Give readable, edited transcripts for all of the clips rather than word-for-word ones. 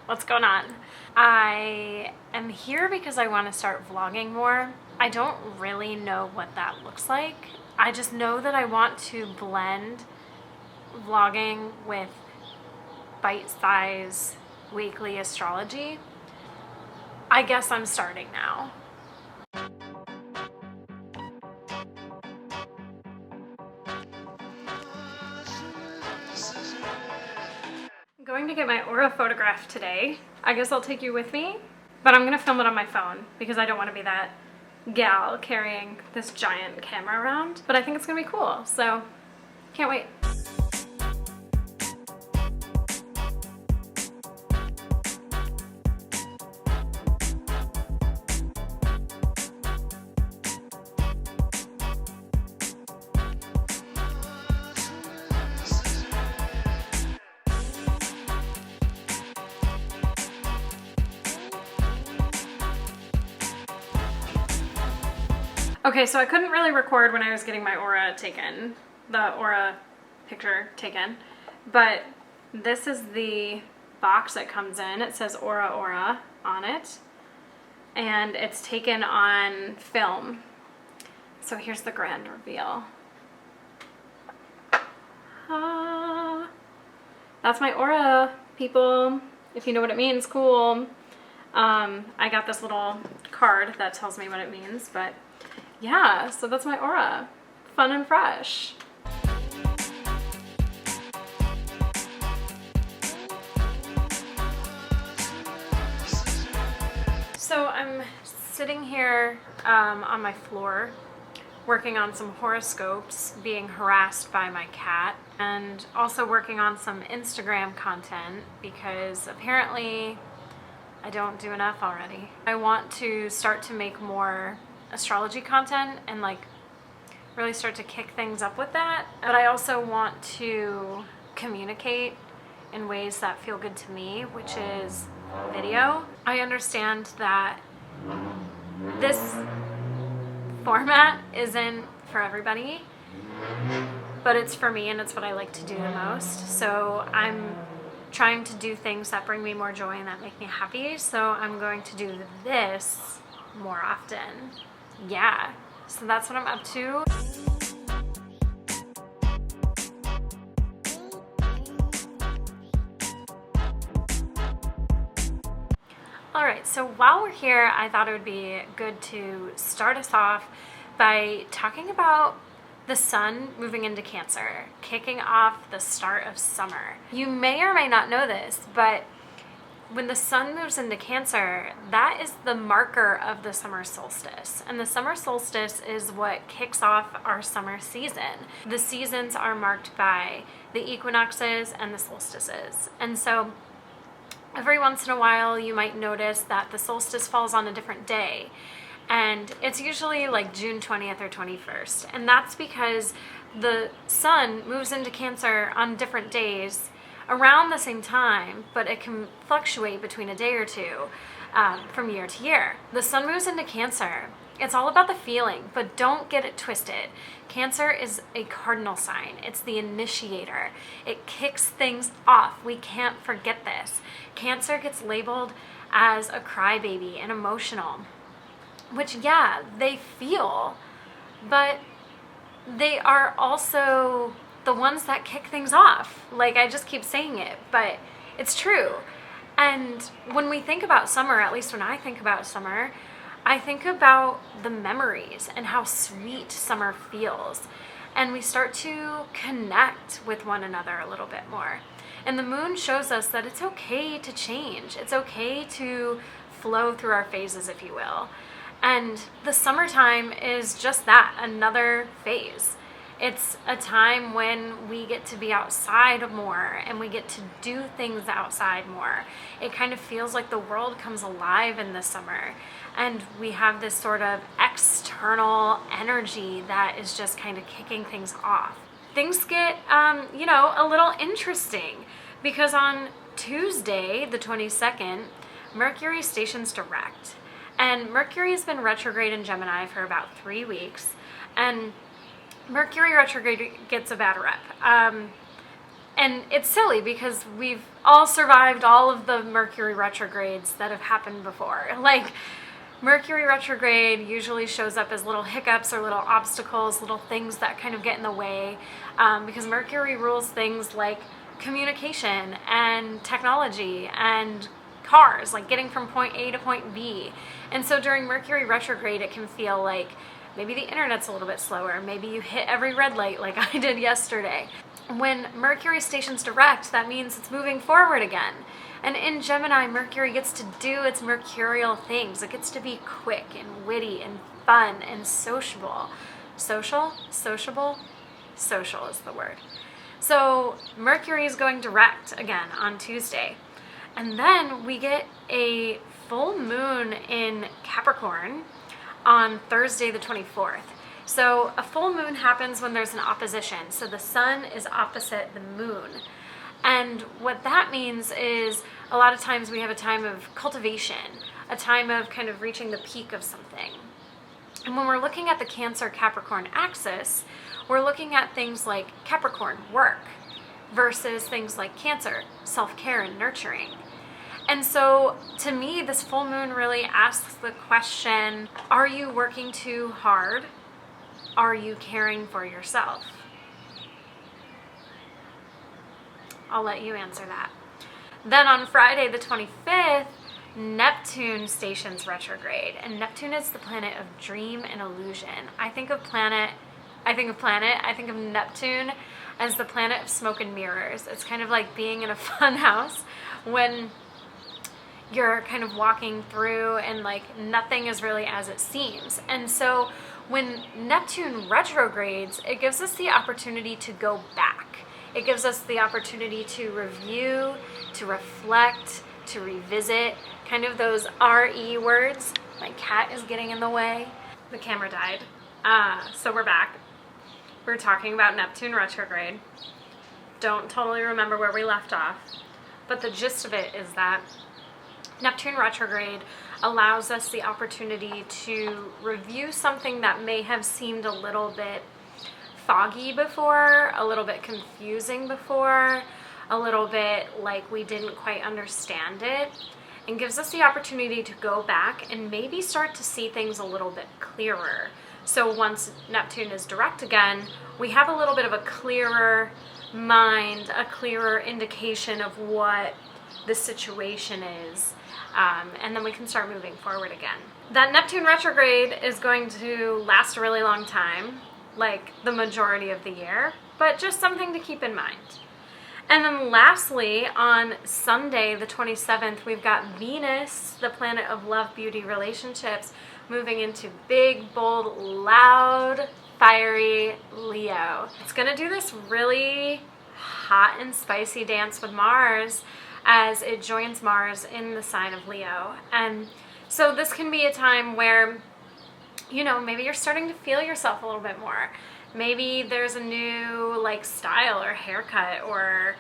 What's going on? I am here because I want to start vlogging more. I don't really know what that looks like. I just know that I want to blend vlogging with bite-size weekly astrology. I guess I'm starting now. I'm going to get my aura photographed today. I guess I'll take you with me, but I'm gonna film it on my phone because I don't want to be that gal carrying this giant camera around. But I think it's gonna be cool, so can't wait. Okay, so I couldn't really record when I was getting my aura taken, the aura picture taken, but this is the box that comes in. It says Aura on it, and it's taken on film. So here's the grand reveal. That's my aura, people, if you know what it means. Cool. I got this little card that tells me what it means, but yeah, so that's my aura. Fun and fresh. So I'm sitting here on my floor working on some horoscopes, being harassed by my cat, and also working on some Instagram content because apparently I don't do enough already. I want to start to make more astrology content and like really start to kick things up with that. But I also want to communicate in ways that feel good to me, which is video. I understand that this format isn't for everybody, but it's for me and it's what I like to do the most. So I'm trying to do things that bring me more joy and that make me happy. So I'm going to do this more often. Yeah, so that's what I'm up to. All right, so while we're here, I thought it would be good to start us off by talking about the sun moving into Cancer, kicking off the start of summer. You may or may not know this, but when the sun moves into Cancer, that is the marker of the summer solstice. And the summer solstice is what kicks off our summer season. The seasons are marked by the equinoxes and the solstices. And so every once in a while, you might notice that the solstice falls on a different day. And it's usually like June 20th or 21st. And that's because the sun moves into Cancer on different days around the same time, but it can fluctuate between a day or two from year to year. The sun moves into Cancer. It's all about the feeling, but don't get it twisted. Cancer is a cardinal sign. It's the initiator. It kicks things off. We can't forget this. Cancer gets labeled as a crybaby and emotional, which, yeah, they feel, but they are also the ones that kick things off. Like, I just keep saying it, but it's true. And when we think about summer, at least when I think about summer, I think about the memories and how sweet summer feels. And we start to connect with one another a little bit more. And the moon shows us that it's okay to change. It's okay to flow through our phases, if you will. And the summertime is just that, another phase. It's a time when we get to be outside more and we get to do things outside more. It kind of feels like the world comes alive in the summer, and we have this sort of external energy that is just kind of kicking things off. Things get, a little interesting because on Tuesday, the 22nd, Mercury stations direct. And Mercury has been retrograde in Gemini for about 3 weeks, and Mercury retrograde gets a bad rep. And it's silly because we've all survived all of the Mercury retrogrades that have happened before. Like, Mercury retrograde usually shows up as little hiccups or little obstacles, little things that kind of get in the way, because Mercury rules things like communication and technology and cars, like getting from point A to point B. And so during Mercury retrograde, it can feel like maybe the internet's a little bit slower. Maybe you hit every red light like I did yesterday. When Mercury stations direct, that means it's moving forward again. And in Gemini, Mercury gets to do its mercurial things. It gets to be quick and witty and fun and sociable. Sociable is the word. So Mercury is going direct again on Tuesday. And then we get a full moon in Capricorn on Thursday the 24th. So a full moon happens when there's an opposition. So the sun is opposite the moon. And what that means is a lot of times we have a time of cultivation, a time of kind of reaching the peak of something. And when we're looking at the Cancer-Capricorn axis, we're looking at things like Capricorn, work, versus things like Cancer, self-care and nurturing. And so to me, this full moon really asks the question, are you working too hard? Are you caring for yourself? I'll let you answer that. Then on Friday the 25th, Neptune stations retrograde. And Neptune is the planet of dream and illusion. I think of Neptune as the planet of smoke and mirrors. It's kind of like being in a fun house when you're kind of walking through and like nothing is really as it seems. And so when Neptune retrogrades, it gives us the opportunity to go back. It gives us the opportunity to review, to reflect, to revisit, kind of those RE words. My cat is getting in the way. The camera died. So we're back. We're talking about Neptune retrograde. Don't totally remember where we left off, but the gist of it is that Neptune retrograde allows us the opportunity to review something that may have seemed a little bit foggy before, a little bit confusing before, a little bit like we didn't quite understand it, and gives us the opportunity to go back and maybe start to see things a little bit clearer. So once Neptune is direct again, we have a little bit of a clearer mind, a clearer indication of what the situation is, and then we can start moving forward again. That Neptune retrograde is going to last a really long time, like the majority of the year, but just something to keep in mind. And then lastly, on Sunday, the 27th, we've got Venus, the planet of love, beauty, relationships, moving into big, bold, loud, fiery Leo. It's gonna do this really hot and spicy dance with Mars as it joins Mars in the sign of Leo. And so this can be a time where, you know, maybe you're starting to feel yourself a little bit more. Maybe there's a new like style or haircut or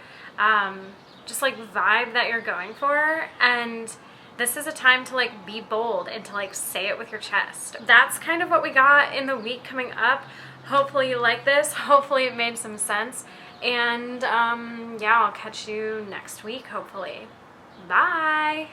just like vibe that you're going for, and this is a time to like be bold and to like say it with your chest. That's kind of what we got in the week coming up. Hopefully you like this. Hopefully it made some sense. And yeah, I'll catch you next week, hopefully. Bye.